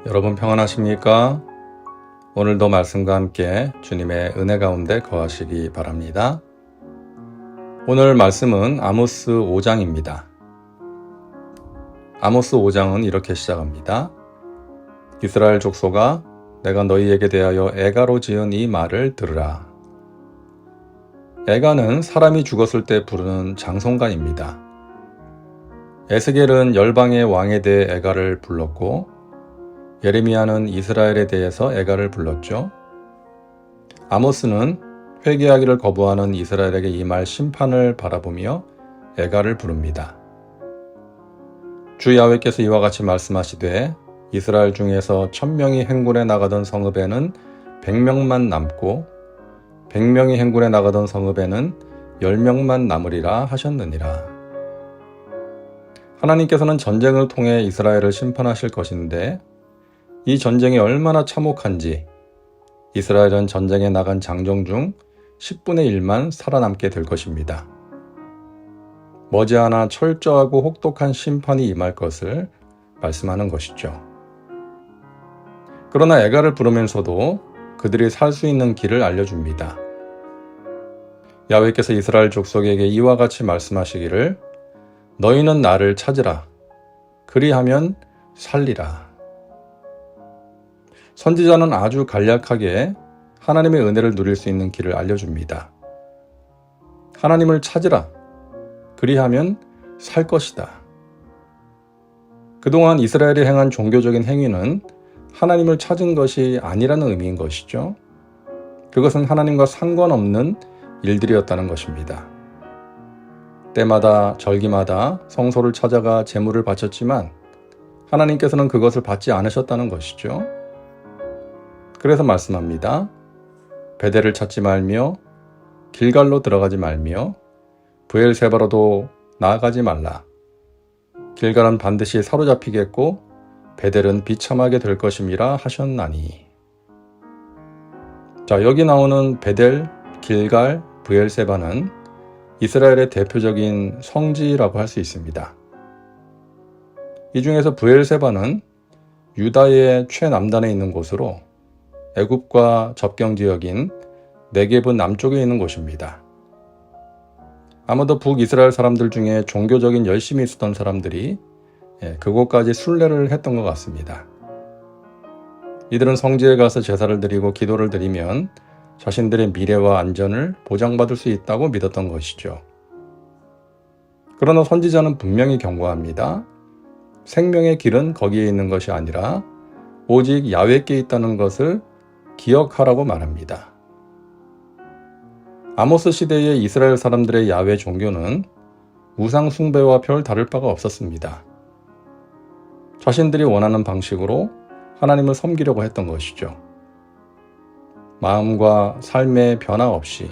여러분 평안하십니까? 오늘도 말씀과 함께 주님의 은혜 가운데 거하시기 바랍니다. 오늘 말씀은 아모스 5장입니다. 아모스 5장은 이렇게 시작합니다. 이스라엘 족속아, 내가 너희에게 대하여 애가로 지은 이 말을 들으라. 애가는 사람이 죽었을 때 부르는 장성간입니다. 에스겔은 열방의 왕에 대해 애가를 불렀고 예레미야는 이스라엘에 대해서 애가를 불렀죠. 아모스는 회개하기를 거부하는 이스라엘에게 임할 심판을 바라보며 애가를 부릅니다. 주 야훼께서 이와 같이 말씀하시되 이스라엘 중에서 1000명이 행군에 나가던 성읍에는 100명만 남고 100명이 행군에 나가던 성읍에는 10명만 남으리라 하셨느니라. 하나님께서는 전쟁을 통해 이스라엘을 심판하실 것인데 이 전쟁이 얼마나 참혹한지 이스라엘은 전쟁에 나간 장정 중 10분의 1만 살아남게 될 것입니다. 머지않아 철저하고 혹독한 심판이 임할 것을 말씀하는 것이죠. 그러나 애가를 부르면서도 그들이 살 수 있는 길을 알려줍니다. 야훼께서 이스라엘 족속에게 이와 같이 말씀하시기를 너희는 나를 찾으라. 그리하면 살리라. 선지자는 아주 간략하게 하나님의 은혜를 누릴 수 있는 길을 알려줍니다. 하나님을 찾으라. 그리하면 살 것이다. 그동안 이스라엘이 행한 종교적인 행위는 하나님을 찾은 것이 아니라는 의미인 것이죠. 그것은 하나님과 상관없는 일들이었다는 것입니다. 때마다 절기마다 성소를 찾아가 제물을 바쳤지만 하나님께서는 그것을 받지 않으셨다는 것이죠. 그래서 말씀합니다. 베델을 찾지 말며 길갈로 들어가지 말며 브엘세바로도 나아가지 말라. 길갈은 반드시 사로잡히겠고 베델은 비참하게 될 것임이라 하셨나니. 자, 여기 나오는 베델, 길갈, 브엘세바는 이스라엘의 대표적인 성지라고 할 수 있습니다. 이 중에서 브엘세바는 유다의 최남단에 있는 곳으로 애굽과 접경 지역인 네게브 남쪽에 있는 곳입니다. 아마도 북이스라엘 사람들 중에 종교적인 열심이 있었던 사람들이 그곳까지 순례를 했던 것 같습니다. 이들은 성지에 가서 제사를 드리고 기도를 드리면 자신들의 미래와 안전을 보장받을 수 있다고 믿었던 것이죠. 그러나 선지자는 분명히 경고합니다. 생명의 길은 거기에 있는 것이 아니라 오직 야훼께 있다는 것을 기억하라고 말합니다. 아모스 시대의 이스라엘 사람들의 야훼 종교는 우상 숭배와 별 다를 바가 없었습니다. 자신들이 원하는 방식으로 하나님을 섬기려고 했던 것이죠. 마음과 삶의 변화 없이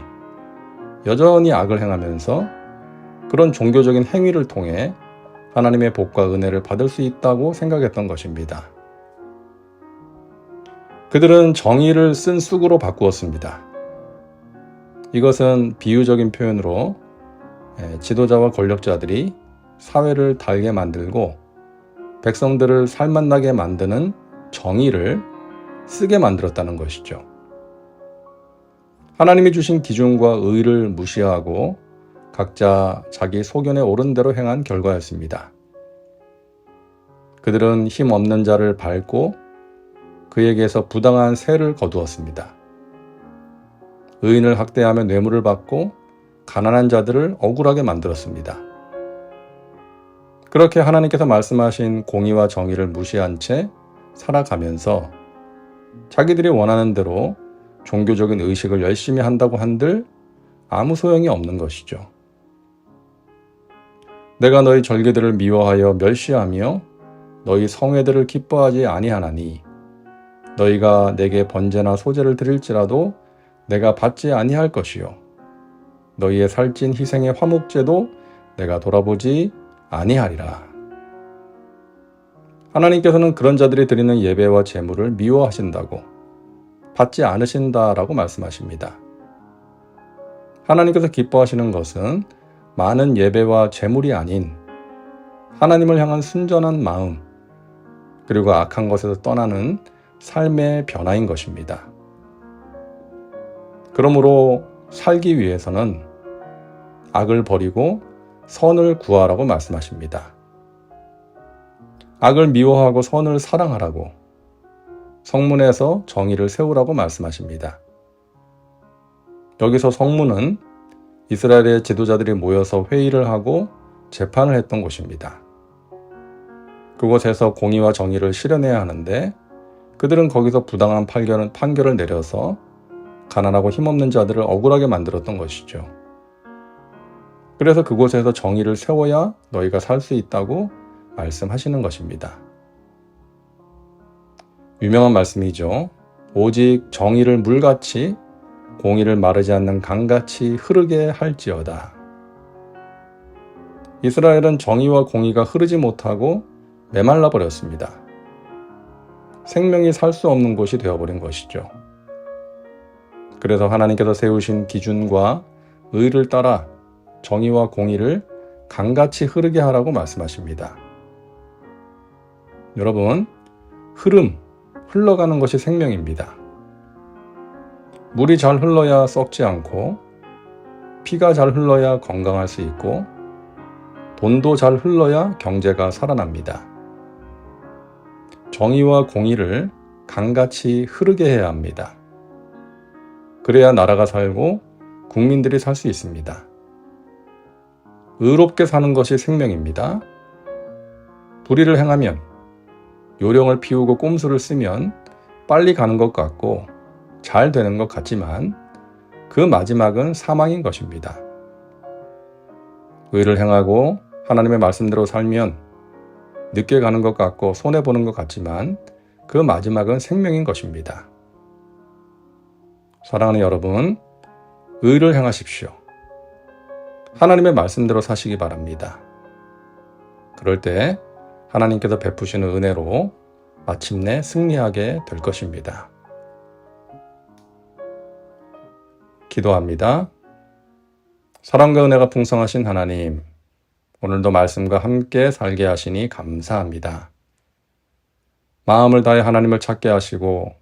여전히 악을 행하면서 그런 종교적인 행위를 통해 하나님의 복과 은혜를 받을 수 있다고 생각했던 것입니다. 그들은 정의를 쓴 쑥으로 바꾸었습니다. 이것은 비유적인 표현으로 지도자와 권력자들이 사회를 달게 만들고 백성들을 살맛나게 만드는 정의를 쓰게 만들었다는 것이죠. 하나님이 주신 기준과 의를 무시하고 각자 자기 소견에 옳은 대로 행한 결과였습니다. 그들은 힘없는 자를 밟고 그에게서 부당한 세를 거두었습니다. 의인을 학대하며 뇌물을 받고 가난한 자들을 억울하게 만들었습니다. 그렇게 하나님께서 말씀하신 공의와 정의를 무시한 채 살아가면서 자기들이 원하는 대로 종교적인 의식을 열심히 한다고 한들 아무 소용이 없는 것이죠. 내가 너희 절기들을 미워하여 멸시하며 너희 성회들을 기뻐하지 아니하나니 너희가 내게 번제나 소제를 드릴지라도 내가 받지 아니할 것이요 너희의 살찐 희생의 화목제도 내가 돌아보지 아니하리라. 하나님께서는 그런 자들이 드리는 예배와 제물을 미워하신다고, 받지 않으신다라고 말씀하십니다. 하나님께서 기뻐하시는 것은 많은 예배와 제물이 아닌 하나님을 향한 순전한 마음, 그리고 악한 것에서 떠나는 삶의 변화인 것입니다. 그러므로 살기 위해서는 악을 버리고 선을 구하라고 말씀하십니다. 악을 미워하고 선을 사랑하라고, 성문에서 정의를 세우라고 말씀하십니다. 여기서 성문은 이스라엘의 지도자들이 모여서 회의를 하고 재판을 했던 곳입니다. 그곳에서 공의와 정의를 실현해야 하는데 그들은 거기서 부당한 판결을 내려서 가난하고 힘없는 자들을 억울하게 만들었던 것이죠. 그래서 그곳에서 정의를 세워야 너희가 살 수 있다고 말씀하시는 것입니다. 유명한 말씀이죠. 오직 정의를 물같이 공의를 마르지 않는 강같이 흐르게 할지어다. 이스라엘은 정의와 공의가 흐르지 못하고 메말라 버렸습니다. 생명이 살 수 없는 곳이 되어버린 것이죠. 그래서 하나님께서 세우신 기준과 의를 따라 정의와 공의를 강같이 흐르게 하라고 말씀하십니다. 여러분, 흘러가는 것이 생명입니다. 물이 잘 흘러야 썩지 않고, 피가 잘 흘러야 건강할 수 있고, 돈도 잘 흘러야 경제가 살아납니다. 정의와 공의를 강같이 흐르게 해야 합니다. 그래야 나라가 살고 국민들이 살 수 있습니다. 의롭게 사는 것이 생명입니다. 불의를 행하면, 요령을 피우고 꼼수를 쓰면 빨리 가는 것 같고 잘 되는 것 같지만 그 마지막은 사망인 것입니다. 의를 행하고 하나님의 말씀대로 살면 늦게 가는 것 같고 손해보는 것 같지만 그 마지막은 생명인 것입니다. 사랑하는 여러분, 의를 행하십시오. 하나님의 말씀대로 사시기 바랍니다. 그럴 때 하나님께서 베푸시는 은혜로 마침내 승리하게 될 것입니다. 기도합니다. 사랑과 은혜가 풍성하신 하나님, 오늘도 말씀과 함께 살게 하시니 감사합니다. 마음을 다해 하나님을 찾게 하시고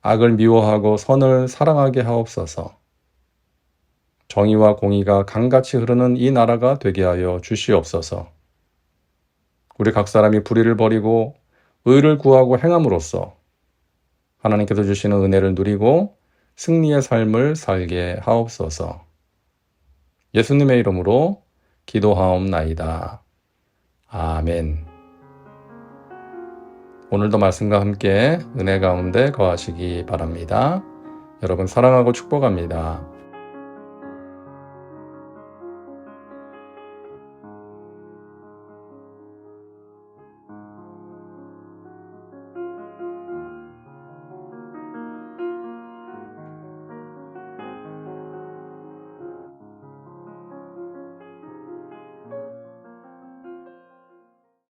악을 미워하고 선을 사랑하게 하옵소서. 정의와 공의가 강같이 흐르는 이 나라가 되게 하여 주시옵소서. 우리 각 사람이 불의를 버리고 의를 구하고 행함으로써 하나님께서 주시는 은혜를 누리고 승리의 삶을 살게 하옵소서. 예수님의 이름으로 기도하옵나이다. 아멘. 오늘도 말씀과 함께 은혜 가운데 거하시기 바랍니다. 여러분 사랑하고 축복합니다.